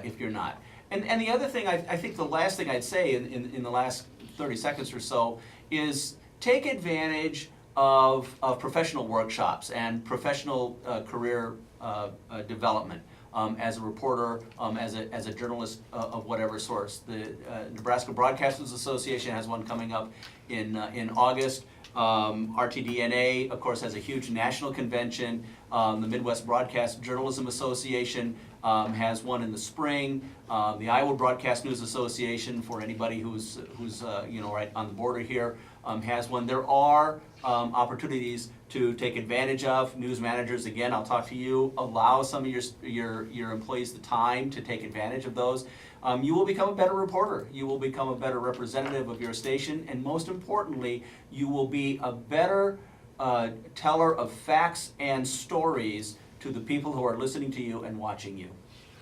if you're not. And the other thing, I think the last thing I'd say in the last 30 seconds or so is take advantage of professional workshops and professional career development. As a reporter, as a journalist of whatever source. The Nebraska Broadcasters Association has one coming up in August. RTDNA, of course, has a huge national convention. The Midwest Broadcast Journalism Association has one in the spring. The Iowa Broadcast News Association, for anybody who's right on the border here, has one. There are opportunities to take advantage of. News managers, again, I'll talk to you, allow some of your employees the time to take advantage of those. You will become a better reporter. You will become a better representative of your station, and most importantly, you will be a better teller of facts and stories to the people who are listening to you and watching you.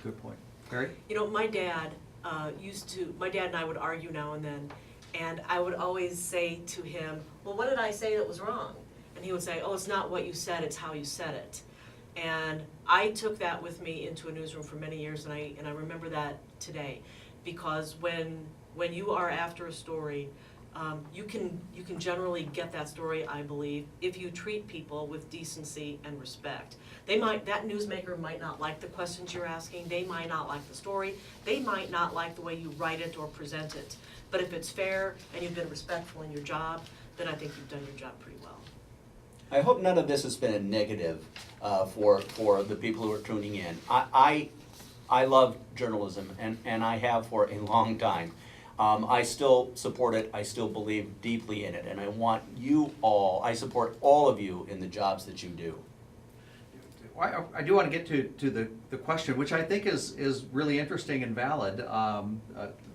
Good point. Gary? My dad my dad and I would argue now and then, and I would always say to him, well, what did I say that was wrong? And he would say, oh, it's not what you said, it's how you said it. And I took that with me into a newsroom for many years, and I remember that today. Because when you are after a story, You can generally get that story, I believe, if you treat people with decency and respect. That newsmaker might not like the questions you're asking, they might not like the story, they might not like the way you write it or present it. But if it's fair and you've been respectful in your job, then I think you've done your job pretty well. I hope none of this has been a negative for the people who are tuning in. I love journalism, and I have for a long time. I still support it, I still believe deeply in it, and I support all of you in the jobs that you do. I do want to get to the question, which I think is really interesting and valid.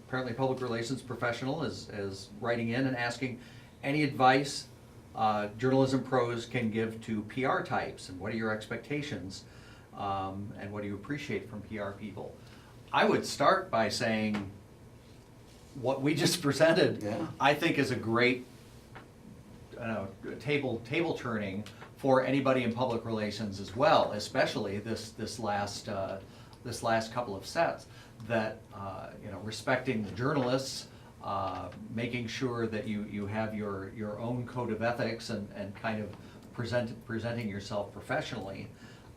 Apparently a public relations professional is writing in and asking any advice journalism pros can give to PR types, and what are your expectations, and what do you appreciate from PR people? I would start by saying what we just presented, Yeah. I think is a great table turning for anybody in public relations as well, especially this last couple of sets, that respecting the journalists, making sure that you have your own code of ethics and kind of presenting yourself professionally.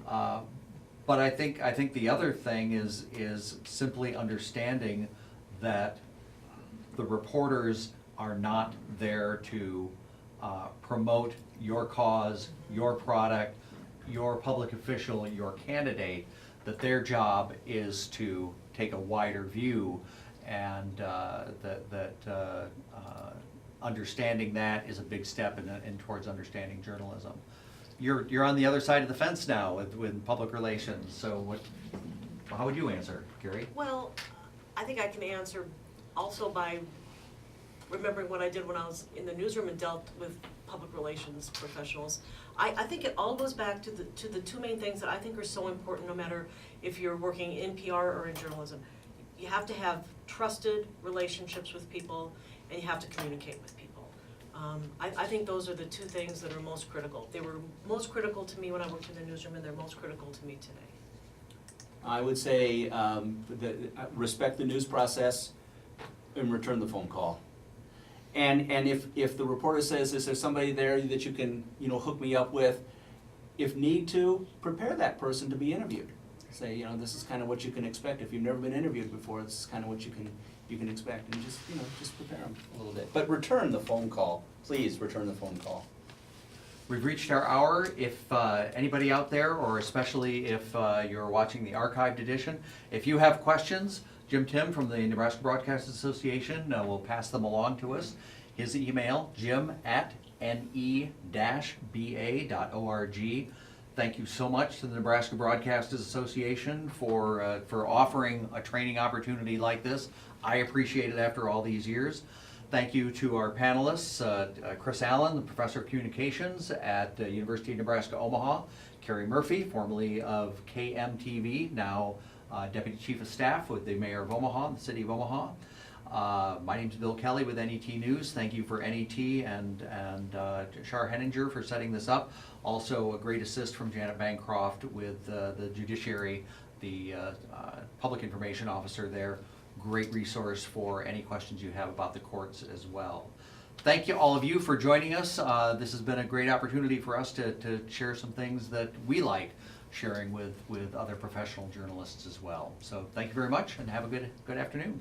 But I think the other thing is simply understanding that the reporters are not there to promote your cause, your product, your public official, your candidate, that their job is to take a wider view, and that understanding that is a big step in towards understanding journalism. You're on the other side of the fence now with public relations, so how would you answer, Gary? Well, I think I can answer also by remembering what I did when I was in the newsroom and dealt with public relations professionals. I think it all goes back to the two main things that I think are so important, no matter if you're working in PR or in journalism. You have to have trusted relationships with people, and you have to communicate with people. I think those are the two things that are most critical. They were most critical to me when I worked in the newsroom, and they're most critical to me today. I would say respect the news process and return the phone call. And if the reporter says, is there somebody there that you can hook me up with, if need to, prepare that person to be interviewed. Say, this is kind of what you can expect. If you've never been interviewed before, this is kind of what you can expect, and just prepare them a little bit. But return the phone call. Please return the phone call. We've reached our hour. If anybody out there, or especially if you're watching the archived edition, if you have questions, Jim Tim from the Nebraska Broadcasters Association will pass them along to us. His email, jim@ne-ba.org. Thank you so much to the Nebraska Broadcasters Association for offering a training opportunity like this. I appreciate it after all these years. Thank you to our panelists, Chris Allen, the Professor of Communications at the University of Nebraska, Omaha, Carrie Murphy, formerly of KMTV, now Deputy Chief of Staff with the Mayor of Omaha, the City of Omaha. My name's Bill Kelly with NET News. Thank you for NET and Shar Henninger for setting this up. Also a great assist from Janet Bancroft with the Judiciary, the Public Information Officer there. Great resource for any questions you have about the courts as well. Thank you, all of you, for joining us. This has been a great opportunity for us to share some things that we like sharing with other professional journalists as well. So thank you very much, and have a good afternoon.